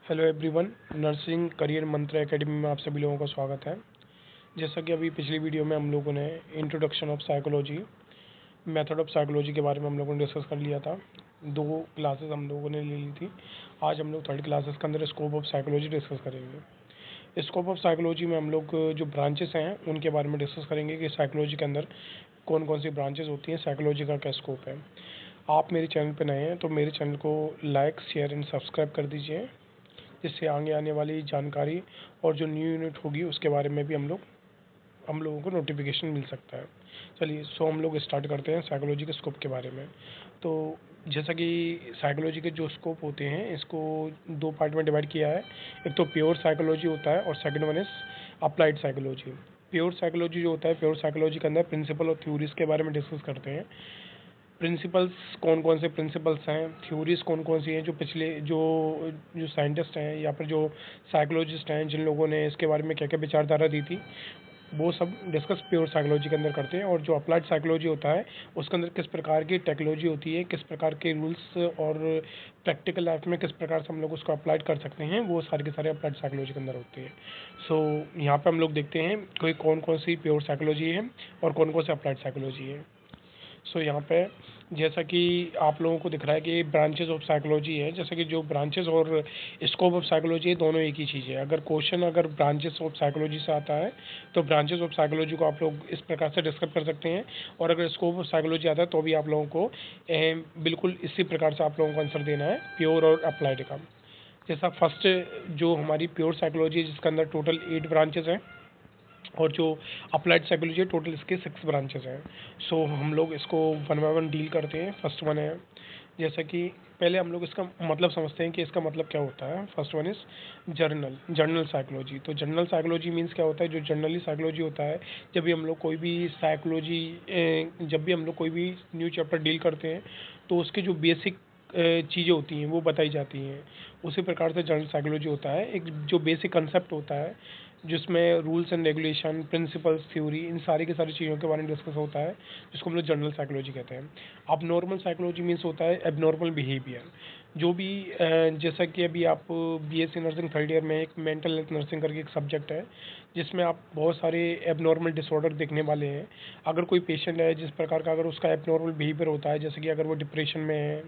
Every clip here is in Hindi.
हेलो एवरीवन, नर्सिंग करियर मंत्र एकेडमी में आप सभी लोगों का स्वागत है। जैसा कि अभी पिछली वीडियो में हम लोगों ने introduction of psychology, method of psychology के बारे में हम लोगों ने डिस्कस कर लिया था। 2 क्लासेस हम लोगों ने ले ली थी। आज हम लोग 3rd क्लासेस के अंदर स्कोप ऑफ साइकोलॉजी डिस्कस करेंगे। स्कोप ऑफ साइकोलॉजी में हम लोग जो ब्रांचेस हैं उनके बारे में डिस्कस करेंगे कि साइकोलॉजी के अंदर कौन कौन सी ब्रांचेस होती हैं, साइकोलॉजी का क्या स्कोप है। आप मेरे चैनल पर नए हैं तो मेरे चैनल को लाइक, शेयर एंड सब्सक्राइब कर दीजिए, जिससे आगे आने वाली जानकारी और जो न्यू यूनिट होगी उसके बारे में भी हम लोगों को नोटिफिकेशन मिल सकता है। चलिए हम लोग स्टार्ट करते हैं साइकोलॉजी के स्कोप के बारे में। तो जैसा कि साइकोलॉजी के जो स्कोप होते हैं इसको 2 पार्ट में डिवाइड किया है। एक तो प्योर साइकोलॉजी होता है और second one is applied psychology. Pure psychology जो होता है, प्योर साइकोलॉजी के अंदर प्रिंसिपल और थ्योरीज के बारे में डिस्कस करते हैं। प्रिंसिपल्स कौन कौन से प्रिंसिपल्स हैं, थ्योरीज कौन कौन सी हैं, जो पिछले जो साइंटिस्ट हैं या फिर जो साइकोलॉजिस्ट हैं जिन लोगों ने इसके बारे में क्या क्या विचारधारा दी थी, वो सब डिस्कस प्योर साइकोलॉजी के अंदर करते हैं। और जो अप्लाइड साइकोलॉजी होता है उसके अंदर किस प्रकार की टेक्नोलॉजी होती है, किस प्रकार के रूल्स और प्रैक्टिकल लाइफ में किस प्रकार से हम लोग उसको अप्लाइड कर सकते हैं, वो सारे के सारे अप्लाइड साइकोलॉजी के अंदर होते हैं। यहाँ पे हम लोग देखते हैं कोई कौन कौन सी प्योर साइकोलॉजी है और कौन कौन सी अप्लाइड साइकोलॉजी है। यहाँ पे जैसा कि आप लोगों को दिख रहा है कि ब्रांचेस ऑफ साइकोलॉजी है। जैसा कि जो ब्रांचेस और स्कोप ऑफ साइकोलॉजी है दोनों एक ही चीज़ है। अगर क्वेश्चन ब्रांचेस ऑफ साइकोलॉजी से आता है तो ब्रांचेस ऑफ साइकोलॉजी को आप लोग इस प्रकार से डिस्कस कर सकते हैं, और अगर स्कोप ऑफ साइकोलॉजी आता है तो भी आप लोगों को बिल्कुल इसी प्रकार से आप लोगों को आंसर देना है, प्योर और अप्लाइड का। जैसा फर्स्ट जो हमारी प्योर साइकोलॉजी है जिसके अंदर टोटल 8 ब्रांचेस हैं, और जो अप्लाइड साइकोलॉजी है टोटल इसके 6 ब्रांचेस हैं। हम लोग इसको वन बाय वन डील करते हैं। फर्स्ट वन है, जैसा कि पहले हम लोग इसका मतलब समझते हैं कि इसका मतलब क्या होता है। First one is general psychology. तो जर्नल साइकोलॉजी मीन्स क्या होता है, जो जर्नली साइकोलॉजी होता है, जब भी हम लोग कोई भी न्यू चैप्टर डील करते हैं तो उसके जो बेसिक चीज़ें होती हैं वो बताई जाती हैं। उसी प्रकार से जनरल साइकोलॉजी होता है, एक जो बेसिक कंसेप्ट होता है जिसमें rules and regulation, principles, theory, इन सारी की सारी चीज़ों के बारे में डिस्कस होता है, जिसको हम लोग जनरल साइकोलॉजी कहते हैं। अब नॉर्मल साइकोलॉजी मीन्स होता है एबनॉर्मल बिहेवियर। जो भी जैसा कि अभी आप बीएससी नर्सिंग 3rd ईयर में एक मेंटल हेल्थ नर्सिंग करके एक सब्जेक्ट है जिसमें आप बहुत सारे एबनॉर्मल डिसऑर्डर देखने वाले हैं। अगर कोई पेशेंट है जिस प्रकार का अगर उसका एबनॉर्मल बिहेवियर होता है, जैसे कि अगर वो डिप्रेशन में है,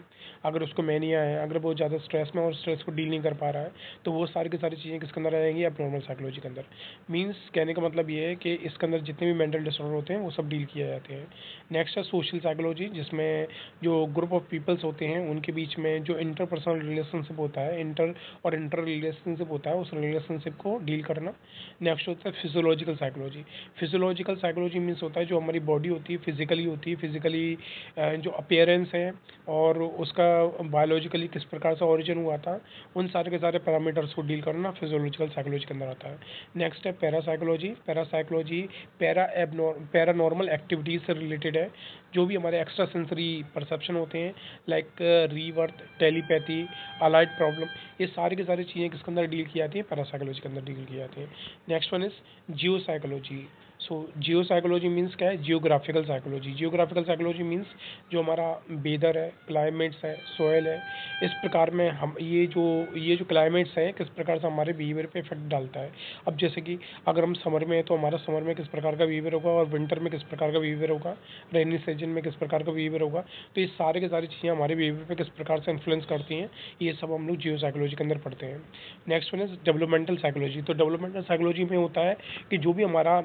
अगर उसको मैनिया है, अगर वो ज़्यादा स्ट्रेस में और स्ट्रेस को डील नहीं कर पा रहा है, तो वो सारी की सारी चीज़ें किसके अंदर आ जाएंगी, एबनॉर्मल साइकोलॉजी के अंदर। मीन्स कहने का मतलब ये है कि इसके अंदर जितने भी मेंटल डिसऑर्डर होते हैं वो सब डील किए जाते हैं। नेक्स्ट है सोशल साइकोलॉजी, जिसमें जो ग्रुप ऑफ पीपल्स होते हैं उनके बीच में जो इंटरपर्सनल रिलेशनशिप होता है, इंटर रिलेशनशिप होता है, उस रिलेशनशिप को डील करना। नेक्स्ट होता है physiological psychology. Physiological psychology means होता है जो हमारी बॉडी होती है फिजिकली जो अपीयरेंस है और उसका बायोलॉजिकली किस प्रकार से ऑरिजिन हुआ था, उन सारे के सारे पैरामीटर्स को डील करना फिजियोलॉजिकल साइकोलॉजी के अंदर आता है। नेक्स्ट है पैरासाइकोलॉजी पैरानॉर्मल एक्टिविटीज़ से रिलेटेड है। जो भी हमारे एक्स्ट्रा सेंसरी परसेप्शन होते हैं, लाइक रीवर्थ, टेलीपैथी, अलाइड प्रॉब्लम, ये सारी की सारी चीज़ें किसके अंदर डील की जाती हैं, पैरासाइकोलॉजी के अंदर डील की जाती हैं। Next one is Jio psychology. Jio psychology means क्या है, जियोग्राफिकल साइकोलॉजी मीन्स जो हमारा वेदर है, क्लाइमेट्स है, सोयल है, इस प्रकार में हम ये जो क्लाइमेट्स है किस प्रकार से हमारे बिहेवियर पे इफेक्ट डालता है। अब जैसे कि अगर हम समर में हैं तो हमारा समर में किस प्रकार का बिहेवियर होगा, और विंटर में किस प्रकार का बिहेवियर होगा, रेनी सीजन में किस प्रकार का बिहेवियर होगा, तो ये सारे के सारी चीज़ें हमारे बिहेवियर पे किस प्रकार से इन्फ्लुएंस करती हैं, ये सब हम लोग जियो साइकोलॉजी के अंदर पढ़ते हैं। Next one is developmental psychology. तो डेवलपमेंटल साइकोलॉजी में होता है कि जो भी हमारा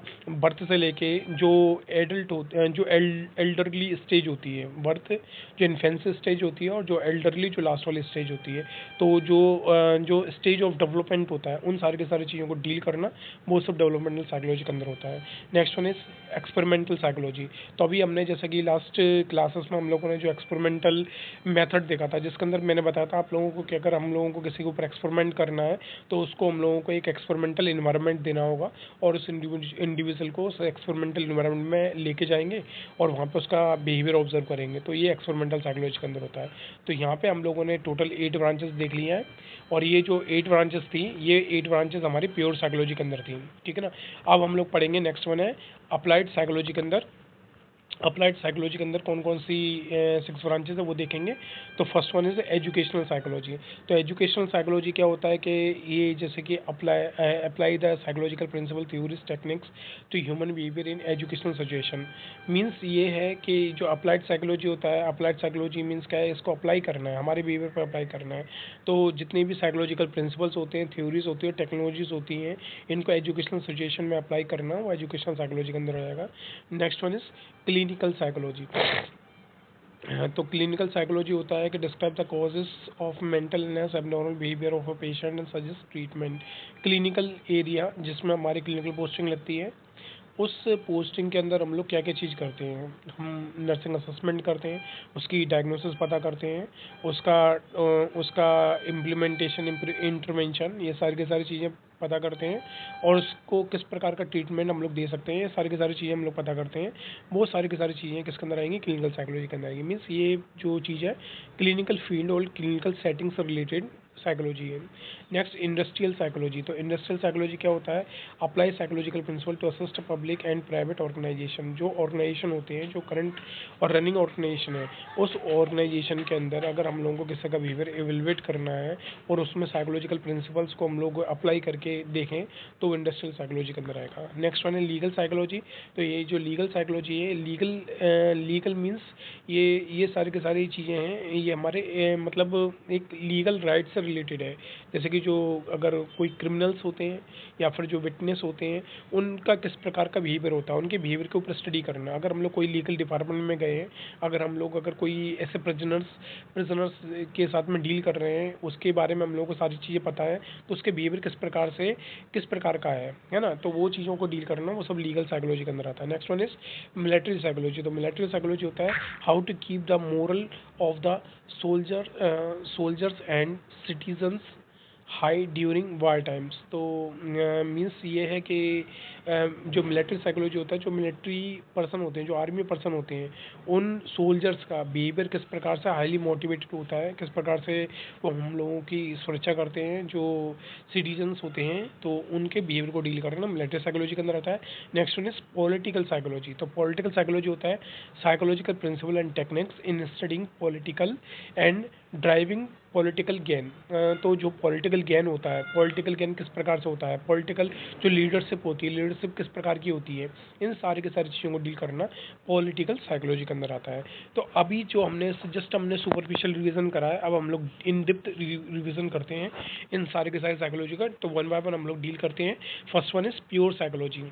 बर्थ से लेके जो एडल्ट जो एल्डरली स्टेज होती है, बर्थ जो इन्फेंसी स्टेज होती है और जो एल्डरली जो लास्ट वाली स्टेज होती है, तो जो स्टेज ऑफ डेवलपमेंट होता है उन सारी की सारी चीज़ों को डील करना वो सब डेवलपमेंटल साइकोलॉजी के अंदर होता है। Next one is experimental psychology. तो अभी हमने जैसा कि लास्ट क्लासेस में हम लोगों ने जो एक्सपेरिमेंटल मेथड देखा था, जिसके अंदर मैंने बताया था आप लोगों को कि अगर हम लोगों को किसी के ऊपर एक्सपेरिमेंट करना है तो उसको हम लोगों को एक एक्सपेरिमेंटल इन्वायरमेंट देना होगा, और उस इंडिविजुअल को उस एक्सपेरिमेंटल इन्वायरमेंट में लेके जाएंगे और वहाँ पे उसका बिहेवियर ऑब्जर्व करेंगे। तो ये एक्सपेरिमेंटल साइकोलॉजी के अंदर होता है। तो यहाँ पे हम लोगों ने टोटल 8 ब्रांचेस देख लिए हैं, और ये जो 8 ब्रांचेस थी, ये 8 ब्रांचेस हमारी प्योर साइकोलॉजी के अंदर थी, ठीक है ना। अब हम लोग पढ़ेंगे, नेक्स्ट वन है अप्लाइड साइकोलॉजी के अंदर अप्लाइड साइकोलॉजी के अंदर कौन कौन सी 6 ब्रांचेस है वो देखेंगे। तो first one is educational psychology. तो एजुकेशनल साइकोलॉजी क्या होता है कि ये जैसे कि apply the psychological principle theories techniques to human behaviour in educational situation. Means ये है कि जो अप्लाइड साइकोलॉजी होता है, अप्लाइड साइकोलॉजी मीन्स क्या है, इसको अप्लाई करना है, हमारे बिहेवियर पर अप्लाई करना है। तो जितने भी साइकोलॉजिकल प्रिंसिपल्स होते हैं, थ्योरीज होती है, टेक्नोलॉजीज होती हैं, इनको एजुकेशनल सिचुएशन में अप्लाई करना, वो एजुकेशनल साइकोलॉजी के अंदर आ जाएगा। Next one is clinical psychology. तो क्लिनिकल साइकोलॉजी होता है कि describe the causes of mental illness, abnormal behaviour of a patient and suggest treatment. Clinical area जिसमें हमारी क्लिनिकल पोस्टिंग लगती है, उस पोस्टिंग के अंदर हम लोग क्या क्या चीज़ करते हैं, हम नर्सिंग असेसमेंट करते हैं, उसकी डायग्नोसिस पता करते हैं, उसका इम्प्लीमेंटेशन, इंटरवेंशन, ये सारी की सारी चीज़ें पता करते हैं, और उसको किस प्रकार का ट्रीटमेंट हम लोग दे सकते हैं, ये सारी की सारी चीज़ें हम लोग पता करते हैं। वो सारी की सारी चीज़ें किसके अंदर आएंगी, क्लिनिकल साइकोलॉजी के अंदर आएंगी। मीन्स ये जो चीज़ है क्लिनिकल फील्ड और क्लिनिकल सेटिंग से रिलेटेड साइकोलॉजी है। Next industrial psychology. तो इंडस्ट्रियल साइकोलॉजी क्या होता है, apply psychological principle to assist public and private organization. जो ऑर्गेनाइजेशन होते हैं, जो करंट और रनिंग ऑर्गेनाइजेशन है, उस ऑर्गेनाइजेशन के अंदर अगर हम लोगों को किसी का बिहेवियर एवेलुएट करना है और उसमें साइकोलॉजिकल प्रिंसिपल्स को हम लोग अप्लाई करके देखें, तो इंडस्ट्रियल साइकोलॉजी के अंदर आएगा। नेक्स्ट वन है लीगल साइकोलॉजी। तो ये जो लीगल साइकोलॉजी है, लीगल मीन्स ये सारी की सारी चीज़ें हैं, ये हमारे मतलब एक लीगल राइट से रिलेटेड है। जैसे कि जो अगर कोई क्रिमिनल्स होते हैं या फिर जो विटनेस होते हैं, उनका किस प्रकार का बिहेवियर होता है, उनके बिहेवियर के ऊपर स्टडी करना। अगर हम लोग कोई लीगल डिपार्टमेंट में गए हैं, अगर कोई ऐसे प्रिजनर्स के साथ में डील कर रहे हैं, उसके बारे में हम लोगों को सारी चीज़ें पता है, तो उसके बिहेवियर किस प्रकार का है ना, तो वो चीज़ों को डील करना, वो सब लीगल साइकोलॉजी के अंदर आता है। Next one is military psychology. तो मिलिट्री साइकोलॉजी होता है how to keep the morale of the soldiers and citizens high during war times. तो मीन्स ये है कि जो मिलिट्री साइकोलॉजी होता है, जो मिलिट्री पर्सन होते हैं, जो आर्मी पर्सन होते हैं, उन सोल्जर्स का बिहेवियर किस प्रकार से हाईली मोटिवेटेड होता है, किस प्रकार से वो हम लोगों की सुरक्षा करते हैं, जो सिटीजन्स होते हैं, तो उनके बिहेवियर को डील करना मिलिट्री साइकोलॉजी के अंदर आता है। Next one is political psychology. तो पॉलिटिकल साइकोलॉजी होता है psychological principle and techniques in studying political and driving political gain. तो जो पॉलिटिकल गेन होता है, पॉलिटिकल गेन किस प्रकार से होता है, पॉलिटिकल जो लीडरशिप होती है, लीडरशिप किस प्रकार की होती है, इन सारी की सारी चीज़ों को डील करना पॉलिटिकल साइकोलॉजी के अंदर आता है। तो अभी जो हमने सुपरफिशियल रिवीजन करा है, अब हम लोग इन डेप्थ रिवीजन करते हैं इन सारे के सारे साइकोलॉजी का। तो वन बाय वन हम लोग डील करते हैं। First one is pure psychology.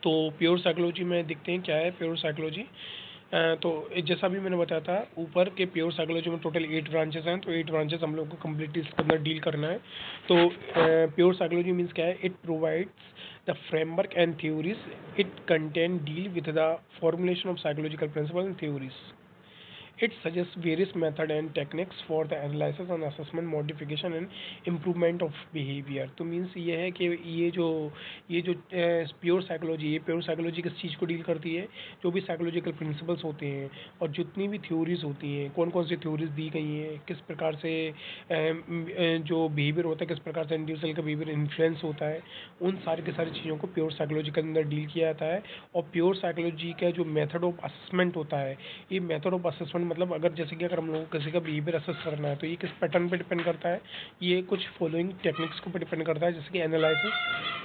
तो प्योर साइकोलॉजी में देखते हैं क्या है प्योर साइकोलॉजी। तो जैसा भी मैंने बताया था ऊपर के प्योर साइकोलॉजी में टोटल 8 ब्रांचेस हैं, तो 8 ब्रांचेस हम लोग को कम्प्लीटली इसके अंदर डील करना है। तो प्योर साइकोलॉजी मीन्स क्या है, it provides the framework and theories it contain deal with the formulation of psychological principle and theories. It suggests various methods and techniques for the analysis and assessment, modification and improvement of behavior। तो मीन्स ये है कि ये जो प्योर साइकोलॉजी है, प्योर साइकोलॉजी किस चीज़ को डील करती है, जो भी साइकोलॉजिकल प्रिंसिपल्स होते हैं और जितनी भी थ्योरीज होती हैं, कौन कौन सी थ्योरीज दी गई हैं, किस प्रकार से जो बिहेवियर होता है, किस प्रकार से इंडिविजुअल का बिहेवियर इन्फ्लुएंस होता है, उन सारी की सारी चीज़ों को प्योर साइकोलॉजी के अंदर डील किया जाता है। और प्योर साइकोलॉजी का जो मेथड ऑफ असेसमेंट होता है, ये मेथड ऑफ असेसमेंट मतलब अगर हम लोगों को किसी का बिहेवियर असेस करना है, तो ये किस पैटर्न पे डिपेंड करता है, ये कुछ फॉलोइंग टेक्निक्स को डिपेंड करता है, जैसे कि एनालिसिस,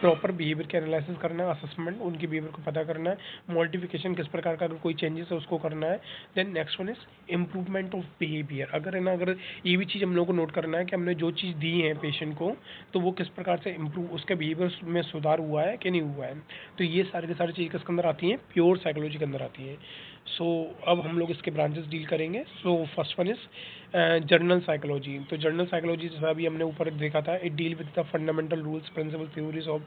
प्रॉपर बिहेवियर के एनालिसिस करना है, असेसमेंट उनके बिहेवियर को पता करना है, मॉडिफिकेशन किस प्रकार का अगर कोई चेंजेस है उसको करना है। Then next one is improvement of behaviour. अगर ये भी चीज़ हम लोगों को नोट करना है कि हमने जो चीज़ दी है पेशेंट को, तो वो किस प्रकार से इम्प्रूव, उसके बिहेवियर में सुधार हुआ है कि नहीं हुआ है। तो ये सारी की सारी चीज़ किसके अंदर आती हैं, प्योर साइकोलॉजी के अंदर आती है। सो अब हम लोग इसके ब्रांचेस डील करेंगे। So first one is general psychology. तो जर्नल साइकोलॉजी जैसा अभी हमने ऊपर देखा था, it deal with the fundamental rules principle theories of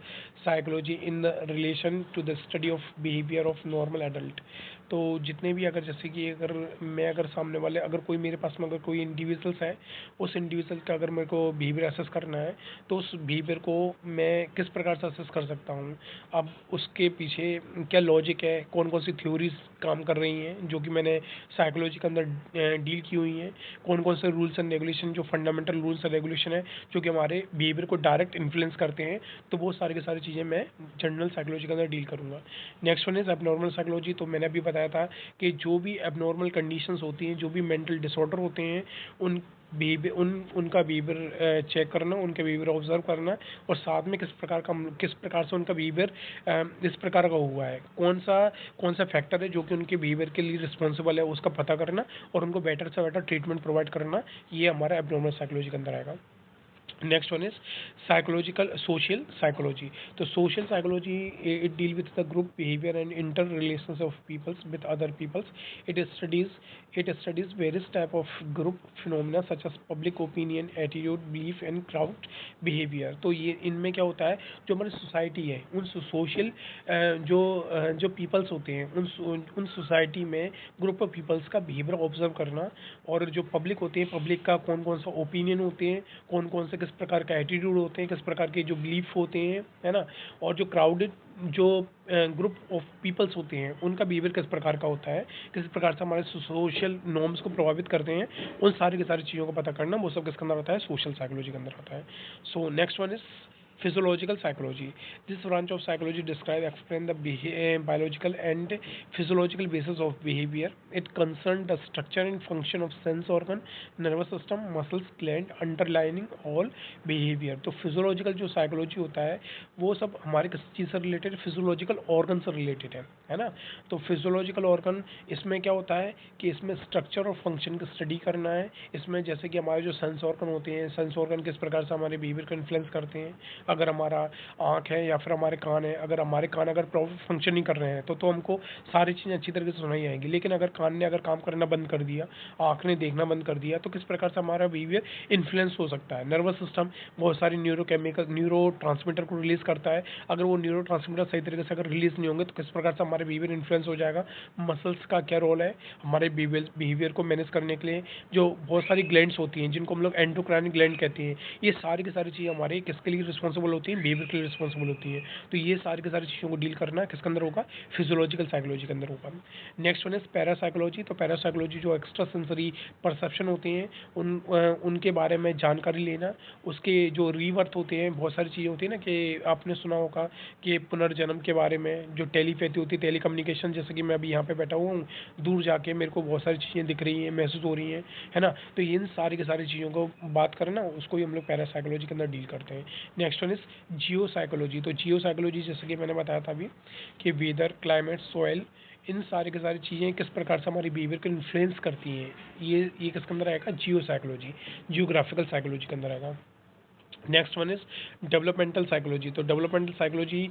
psychology in the relation to the study of behaviour of normal adult. तो जितने भी जैसे कि अगर सामने वाले कोई मेरे पास में अगर कोई इंडिविजुअल्स है, उस इंडिविजुअल का अगर मेरे को बिहेवियर असेस करना है, तो उस बिहेवियर को मैं किस प्रकार से असेस कर सकता हूँ। अब उसके पीछे क्या लॉजिक है, कौन कौन सी थ्योरीज काम कर रही गई हैं जो कि मैंने साइकोलॉजी के अंदर डील की हुई हैं। कौन कौन से रूल्स एंड रेगुलेशन, जो फंडामेंटल रूल्स एंड रेगुलेशन है जो कि हमारे बिहेवियर को डायरेक्ट इन्फ्लुएंस करते हैं, तो वो सारी की सारी चीज़ें मैं जनरल साइकोलॉजी के अंदर डील करूँगा। Next one is abnormal psychology. तो मैंने अभी बताया था कि जो भी एबनॉर्मल कंडीशंस होती हैं, जो भी मेंटल डिसऑर्डर होते हैं, उनका बिहेवियर चेक करना, उनके बिहेवियर ऑब्जर्व करना, और साथ में किस प्रकार से उनका बिहेवियर इस प्रकार का हुआ है, कौन सा फैक्टर है जो कि उनके बिहेवियर के लिए रिस्पॉन्सिबल है, उसका पता करना और उनको बेटर से बेटर ट्रीटमेंट प्रोवाइड करना, ये हमारा एब्नॉर्मल साइकोलॉजी के अंदर आएगा। Next one is psychological social psychology. तो social psychology, it deal with the group behavior and interrelations of peoples with other peoples. It studies various type of group phenomena such as public opinion, attitude, belief and crowd behavior. तो ये इनमें क्या होता है, जो हमारी सोसाइटी है, उन सोशल जो पीपल्स होते हैं, उन सोसाइटी में ग्रुप ऑफ पीपल्स का बिहेवियर ऑब्जर्व करना, और जो पब्लिक होती है, पब्लिक का कौन कौन सा ओपिनियन होते हैं, कौन कौन से किस प्रकार का एटीट्यूड होते हैं, किस प्रकार के जो बिलीफ होते हैं, है ना, और जो क्राउडेड जो ग्रुप ऑफ पीपल्स होते हैं उनका बिहेवियर किस प्रकार का होता है, किस प्रकार से हमारे सोशल नॉर्म्स को प्रभावित करते हैं, उन सारी की सारी चीज़ों को पता करना, वो सब किसके अंदर आता है, सोशल साइकोलॉजी के अंदर आता है। So next one is physiological psychology. This branch of psychology explain the biological and physiological basis of behavior. It concerns the structure and function of sense organ, nervous system, muscles, gland, underlying all behavior. तो physiological जो psychology होता है वो सब हमारे किस चीज़ से रिलेटेड, फिजियोलॉजिकल ऑर्गन से रिलेटेड है ना। तो फिजियोलॉजिकल ऑर्गन, इसमें क्या होता है कि इसमें स्ट्रक्चर और फंक्शन की स्टडी करना है। इसमें जैसे कि हमारे जो सेंस ऑर्गन होते हैं, सेंस ऑर्गन किस प्रकार से हमारे बिहेवियर को इन्फ्लुएंस करते हैं। अगर हमारा आँख है या फिर हमारे कान है, अगर हमारे कान अगर प्रॉपर फंक्शन नहीं कर रहे हैं तो हमको सारी चीज़ें अच्छी तरीके से सुनाई आएंगी। लेकिन अगर कान ने अगर काम करना बंद कर दिया, आँख ने देखना बंद कर दिया, तो किस प्रकार से हमारा बिहेवियर इन्फ्लुएंस हो सकता है। नर्वस सिस्टम बहुत सारी न्यूरो ट्रांसमीटर को रिलीज़ करता है। अगर वो न्यूरो ट्रांसमीटर सही तरीके से अगर रिलीज़ नहीं होंगे तो किस प्रकार से हमारे बिहेवियर इन्फ्लुएंस हो जाएगा। मसल्स का क्या रोल है हमारे बिहेवियर को मैनेज करने के लिए। जो बहुत सारी ग्लैंड्स होती हैं जिनको हम लोग एंडोक्राइन ग्लैंड कहते हैं, ये सारी की सारी चीज़ें हमारे किसके लिए रिस्पॉन्सिबल होती हैं, बिहेवियर के लिए रिस्पॉन्सिबल होती है। तो ये सारी की सारी चीज़ों को डील करना किसके अंदर होगा, फिजियोलॉजिकल साइकोलॉजी के अंदर होगा। Next one is parapsychology. तो पैरासाइकोलॉजी जो एक्स्ट्रा सेंसरी परसेप्शन होते हैं उनके बारे में जानकारी लेना, उसके जो रीवर्थ होते हैं, बहुत सारी चीज़ें होती है ना कि आपने सुना होगा कि पुनर्जन्म के बारे में, जो टेलीपैथी होती है, टेलीकम्युनिकेशन, जैसे कि मैं अभी यहाँ पे बैठा हुआ हूँ, दूर जाके मेरे को बहुत सारी चीज़ें दिख रही हैं, महसूस हो रही हैं, है ना। तो इन सारी की सारी चीज़ों को बात करना, उसको ही हम लोग पैरासाइकोलॉजी के अंदर डील करते हैं। Next one is Jio psychology. तो जियो साइकोलॉजी जैसे कि मैंने बताया था अभी कि वेदर, क्लाइमेट, सॉइल, इन सारी की सारी चीज़ें किस प्रकार से हमारी बिहेवियर को इन्फ्लुएंस करती हैं, ये किसके अंदर आएगा, जियो साइकोलॉजी, जियोग्राफिकल साइकोलॉजी के अंदर आएगा। Next one is developmental psychology. तो डेवलपमेंटल साइकोलॉजी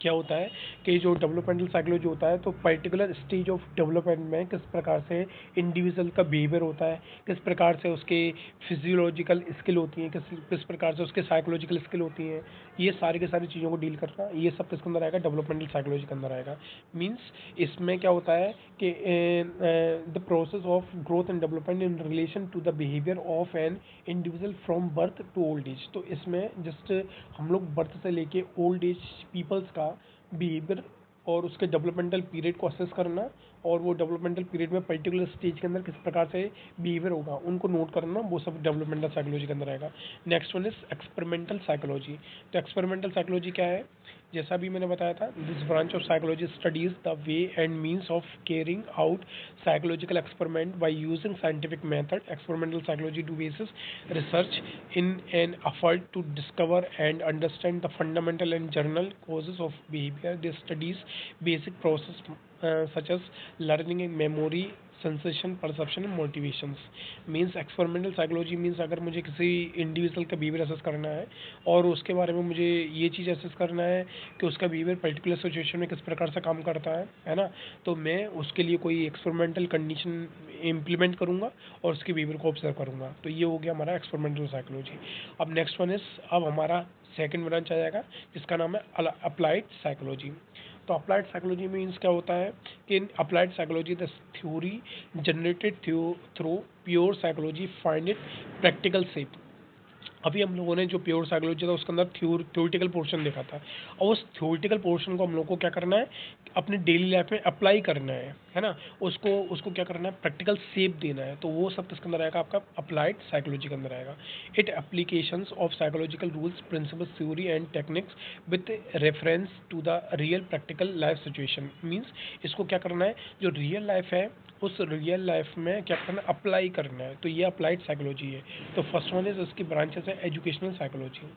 क्या होता है कि जो डेवलपमेंटल साइकोलॉजी होता है, तो पर्टिकुलर स्टेज ऑफ डेवलपमेंट में किस प्रकार से इंडिविजुअल का बिहेवियर होता है, किस प्रकार से उसके फिजियोलॉजिकल स्किल होती हैं, किस प्रकार से उसके साइकोलॉजिकल स्किल होती हैं, ये सारी की सारी चीज़ों को डील करना, ये सब किसके अंदर आएगा, डेवलपमेंटल साइकोलॉजी के अंदर आएगा। मीन्स इसमें क्या होता है कि the process of growth and development in relation to the behaviour of an individual from birth to old age. तो इसमें जस्ट हम लोग बर्थ से लेके ओल्ड एज पीपल्स का बिहेवियर और उसके डेवलपमेंटल पीरियड को असेस करना, और वो डेवलपमेंटल पीरियड में पर्टिकुलर स्टेज के अंदर किस प्रकार से बिहेवियर होगा उनको नोट करना, वो सब डेवलपमेंटल साइकोलॉजी के अंदर आएगा। Next one is experimental psychology. तो एक्सपेरिमेंटल साइकोलॉजी क्या है, जैसा भी मैंने बताया था, this branch of psychology studies the way and means of carrying out psychological experiment by using scientific method. Experimental psychology do basis research in an effort to discover and understand the fundamental and general causes of behavior. They studies basic process such as learning and memory, sensation, perception and motivations. Means experimental psychology means अगर मुझे किसी इंडिविजुअल का बिहेवियर असेस करना है और उसके बारे में मुझे ये चीज़ असेस करना है कि उसका बिहेवियर पर्टिकुलर सिचुएशन में किस प्रकार से काम करता है ना, तो मैं उसके लिए कोई एक्सपेरिमेंटल कंडीशन इम्प्लीमेंट करूँगा और उसके बिहेवियर को ऑब्जर्व करूँगा। तो ये हो गया हमारा एक्सपेरिमेंटल साइकोलॉजी। अब नेक्स्ट वन इज, अब हमारा सेकेंड ब्रांच आ जाएगा जिसका नाम है अप्लाइड साइकोलॉजी। तो अप्लाइड साइकोलॉजी मीन्स क्या होता है कि in applied psychology the theory generated through pure psychology find it practical shape. अभी हम लोगों ने जो प्योर साइकोलॉजी था उसके अंदर थ्योरेटिकल पोर्शन देखा था, और उस थ्योरेटिकल पोर्शन को हम लोग को क्या करना है, अपनी डेली लाइफ में अप्लाई करना है ना, उसको उसको क्या करना है, प्रैक्टिकल शेप देना है। तो वो सब किसके अंदर आएगा, आपका अप्लाइड साइकोलॉजी के अंदर आएगा। It applications of psychological rules, principles, theory and techniques with reference to the real practical life situation. Means इसको क्या करना है, जो रियल लाइफ है उस रियल लाइफ में क्या करना है, अप्लाई करना है। तो ये अप्लाइड साइकोलॉजी है। तो फर्स्ट वन इज, इसकी ब्रांचेस है एजुकेशनल साइकोलॉजी।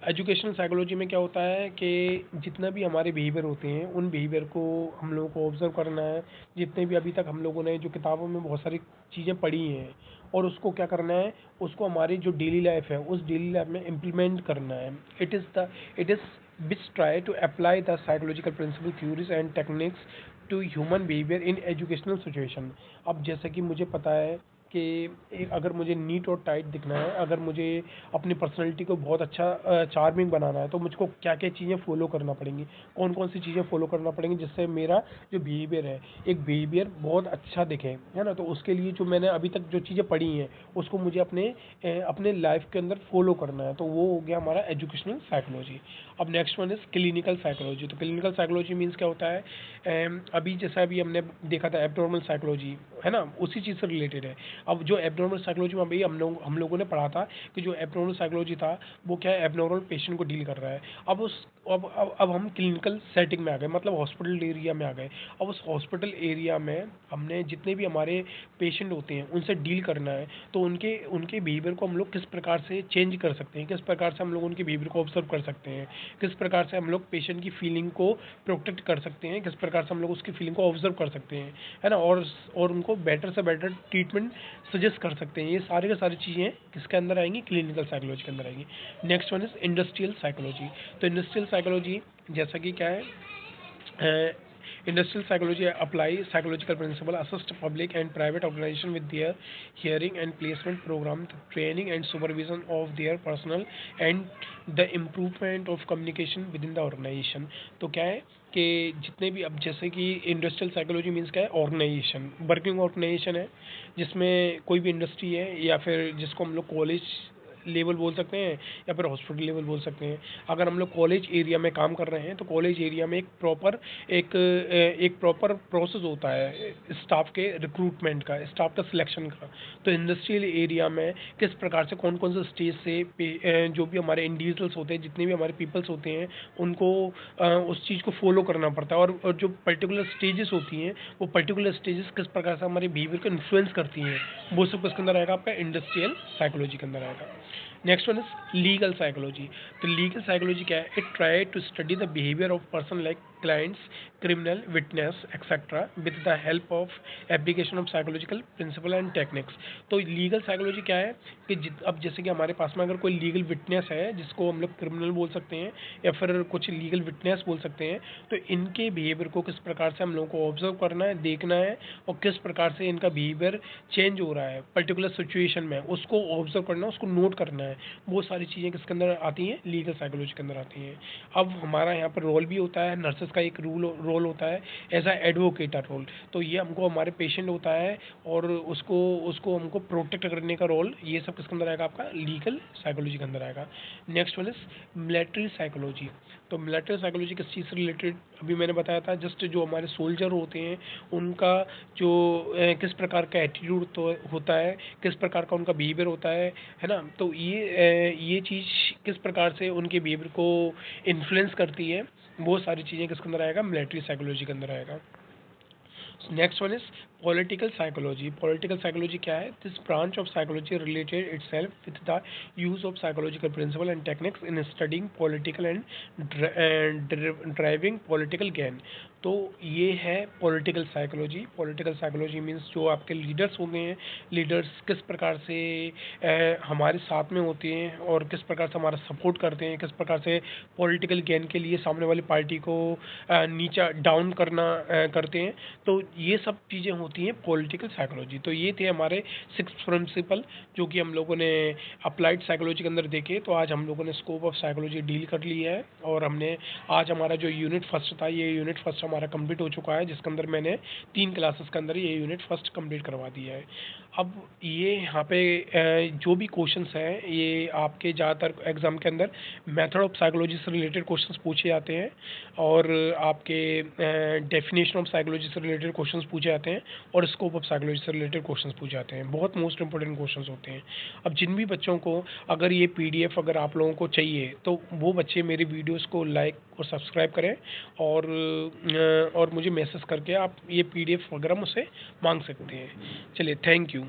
एजुकेशनल साइकोलॉजी में क्या होता है कि जितना भी हमारे बिहेवियर होते हैं उन बिहेवियर को हम लोगों को ऑब्जर्व करना है। जितने भी अभी तक हम लोगों ने जो किताबों में बहुत सारी चीज़ें पढ़ी हैं, और उसको क्या करना है, उसको हमारी जो डेली लाइफ है उस डेली लाइफ में इम्प्लीमेंट करना है। It is which try to apply the psychological principle, theories and techniques to human behavior in educational situation। अब जैसे कि मुझे पता है कि अगर मुझे नीट और टाइट दिखना है, अगर मुझे अपनी पर्सनैलिटी को बहुत अच्छा चार्मिंग बनाना है, तो मुझको क्या क्या चीज़ें फॉलो करना पड़ेंगी, कौन कौन सी चीज़ें फॉलो करना पड़ेंगी जिससे मेरा जो बिहेवियर है, एक बिहेवियर बहुत अच्छा दिखे, है ना। तो उसके लिए जो मैंने अभी तक जो चीज़ें पढ़ी हैं उसको मुझे अपने लाइफ के अंदर फॉलो करना है। तो वो हो गया हमारा एजुकेशनल साइकोलॉजी। अब next one is clinical psychology. तो क्लिनिकल साइकोलॉजी मीन्स क्या होता है, अभी जैसा अभी हमने देखा था एब्नॉर्मल साइकोलॉजी, है ना, उसी चीज़ से रिलेटेड है। अब जो एब्नॉर्मल साइकोलॉजी में अभी हम लोगों ने पढ़ा था कि जो एब्नॉर्मल साइकोलॉजी था वो क्या है, एब्नॉर्मल पेशेंट को डील कर रहा है। अब उस अब हम क्लिनिकल सेटिंग में आ गए, मतलब हॉस्पिटल एरिया में आ गए। अब उस हॉस्पिटल एरिया में हमने जितने भी हमारे पेशेंट होते हैं उनसे डील करना है। तो उनके उनके बिहेवियर को हम लोग किस प्रकार से चेंज कर सकते हैं, किस प्रकार से हम लोग उनके बिहेवियर को ऑब्जर्व कर सकते हैं, किस प्रकार से हम लोग पेशेंट की फीलिंग को प्रोटेक्ट कर सकते हैं, किस प्रकार से हम लोग उसकी फीलिंग को ऑब्जर्व कर सकते हैं, है ना, और उनको बेटर से बेटर ट्रीटमेंट सजेस्ट कर सकते हैं। ये सारे के सारी चीज़ें किसके अंदर आएंगी, क्लिनिकल साइकोलॉजी के अंदर आएंगी। Next one is industrial psychology. तो इंडस्ट्रियल साइकोलॉजी जैसा कि क्या है, industrial psychology apply psychological principle, assist public and private organization with their hearing and placement program, the training and supervision of their personnel and the improvement of communication within the organization। तो क्या है कि जितने भी, अब जैसे कि इंडस्ट्रियल साइकोलॉजी मीन्स क्या है, ऑर्गेनाइजेशन, वर्किंग ऑर्गेनाइजेशन है, जिसमें कोई भी इंडस्ट्री है या फिर जिसको हम लोग कॉलेज लेवल बोल सकते हैं या फिर हॉस्पिटल लेवल बोल सकते हैं। अगर हम लोग कॉलेज एरिया में काम कर रहे हैं तो कॉलेज एरिया में एक प्रॉपर प्रोसेस होता है स्टाफ के रिक्रूटमेंट का, स्टाफ का सिलेक्शन का। तो इंडस्ट्रियल एरिया में किस प्रकार से कौन कौन से स्टेज से जो भी हमारे इंडिविजुअल्स होते हैं, जितने भी हमारे पीपल्स होते हैं, उनको उस चीज़ को फॉलो करना पड़ता है। और जो पर्टिकुलर स्टेजेस होती हैं वो पर्टिकुलर स्टेजेस किस प्रकार से हमारे बिहेवियर को इन्फ्लुएंस करती हैं, वो सब किसके अंदर आएगा, आपका इंडस्ट्रियल साइकोलॉजी के अंदर आएगा। Next one is legal psychology. तो लीगल साइकोलॉजी क्या है, it try to study the behaviour of person like clients, criminal, witness etcetera with the help of application of psychological principle and techniques. तो लीगल साइकोलॉजी क्या है कि अब जैसे कि हमारे पास में अगर कोई लीगल विटनेस है जिसको हम लोग क्रिमिनल बोल सकते हैं या फिर कुछ लीगल विटनेस बोल सकते हैं, तो इनके बिहेवियर को किस प्रकार से हम लोगों को ऑब्जर्व करना है, देखना है, और किस प्रकार से इनका बिहेवियर चेंज हो रहा है पर्टिकुलर सिचुएशन में, उसको ऑब्जर्व करना है, उसको नोट करना है। वो सारी चीज़ें किसके अंदर आती हैं, लीगल साइकोलॉजी के अंदर आती हैं। अब हमारा यहाँ पर रोल भी होता है, नर्सेस का एक रोल होता है एज अ एडवोकेटर रोल। तो ये हमको हमारे पेशेंट होता है और उसको उसको हमको प्रोटेक्ट करने का रोल, ये सब किसके अंदर आएगा, आपका लीगल साइकोलॉजी के अंदर आएगा। Next one is military psychology. तो मिलिट्री साइकोलॉजी किस चीज़ से रिलेटेड, अभी मैंने बताया था, जस्ट जो हमारे सोल्जर होते हैं उनका जो किस प्रकार का एटीट्यूड तो होता है, किस प्रकार का उनका बिहेवियर होता है ना। तो ये चीज़ किस प्रकार से उनके बिहेवियर को इन्फ्लुएंस करती है, वो सारी चीज़ें किसके अंदर आएगा, मिलिट्री साइकोलॉजी के अंदर आएगा। Next one is political psychology. Political psychology क्या है, this branch of psychology related itself with the use of psychological principle and techniques in studying political and driving political gain. तो ये है political psychology. Political psychology means जो आपके लीडर्स होते हैं, लीडर्स किस प्रकार से हमारे साथ में होते हैं और किस प्रकार से हमारा सपोर्ट करते हैं, किस प्रकार से पॉलिटिकल गेन के लिए सामने वाली पार्टी को नीचा डाउन करते हैं। तो ये सब चीज़ें होती होती है पॉलिटिकल साइकोलॉजी। तो ये थे हमारे 6 प्रिंसिपल जो कि हम लोगों ने अप्लाइड साइकोलॉजी के अंदर देखे। तो आज हम लोगों ने स्कोप ऑफ साइकोलॉजी डील कर लिया है और हमने आज हमारा जो यूनिट फर्स्ट था, ये यूनिट फर्स्ट हमारा कंप्लीट हो चुका है, जिसके अंदर मैंने 3 क्लासेस के अंदर ये यूनिट फर्स्ट कंप्लीट करवा दिया है। अब ये यहाँ पे जो भी क्वेश्चंस हैं ये आपके ज़्यादातर एग्ज़ाम के अंदर मेथड ऑफ साइकोलॉजी से रिलेटेड क्वेश्चंस पूछे जाते हैं और आपके डेफिनेशन ऑफ साइकोलॉजी से रिलेटेड क्वेश्चंस पूछे जाते हैं और स्कोप ऑफ साइकोलॉजी से रिलेटेड क्वेश्चंस पूछे जाते हैं। बहुत मोस्ट इंपॉर्टेंट क्वेश्चंस होते हैं। अब जिन भी बच्चों को अगर ये पीडीएफ अगर आप लोगों को चाहिए तो वो बच्चे मेरी वीडियोस को लाइक और सब्सक्राइब करें और मुझे मैसेज करके आप ये पीडीएफ वगैरह मुझसे मांग सकते हैं। चलिए, थैंक यू।